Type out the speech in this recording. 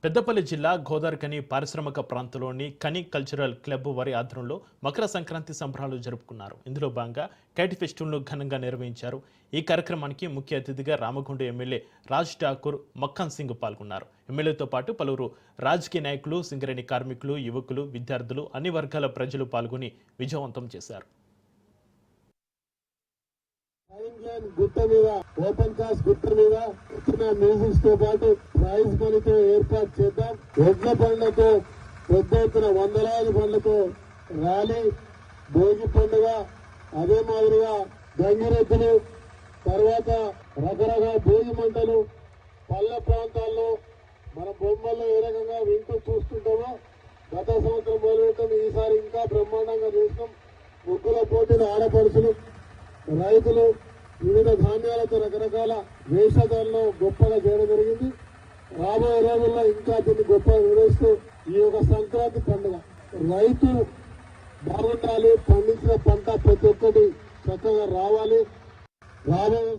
పెద్దపల్లి జిల్లా గోదావరిఖని పారిశ్రామిక ప్రాంతంలోని ఖని కల్చరల్ క్లబ్ వారి ఆధ్వర్యంలో మకర సంక్రాంతి సంబరాలు జరుపుకున్నారు. ఇందులో భాగంగా కైట్ ఫెస్టివల్ను ఘనంగా నిర్వహించారు. ఈ కార్యక్రమానికి ముఖ్య అతిథిగా రామగుండ ఎమ్మెల్యే రాజ్ ఠాకూర్ మక్కన్ సింగ్ పాల్గొన్నారు. ఎమ్మెల్యేతో పాటు పలువురు రాజకీయ నాయకులు, సింగరేణి కార్మికులు, యువకులు, విద్యార్థులు, అన్ని వర్గాల ప్రజలు పాల్గొని విజయవంతం చేశారు. గుట్ట మీద ఓపెన్ కాస్ట్ గుట్ట మీద ఇచ్చిన మ్యూజిక్స్ తో పాటు ప్రైజ్ మనీతో ఏర్పాటు చేద్దాం. ఎడ్ల పండ్లతో పెద్ద ఎత్తున వందలాది పండ్లతో ర్యాలీ, భోగి పండుగ, అదే మాదిరిగా గంగిరెద్దులు, తర్వాత రకరకాల భోగి మంటలు పల్లె ప్రాంతాల్లో మన బొమ్మల్లో ఏ రకంగా వింటూ చూస్తుంటామో గత సంవత్సరం మొదలుపెట్టాం. ఈసారి ఇంకా బ్రహ్మాండంగా చేసినాం. ముగ్గుల పోటీలు, ఆడపడుచులు, రైతులు వివిధ ధాన్యాలతో రకరకాల వేషధారణలో గొప్పగా చేయడం జరిగింది. రాబోయే రోజుల్లో ఇంకా దీన్ని గొప్పగా నిర్వహిస్తూ ఈ యొక్క సంక్రాంతి పండుగ రైతు బాగుండాలి, పండించిన పంట ప్రతి ఒక్కటి చక్కగా రావాలి. రాబోయే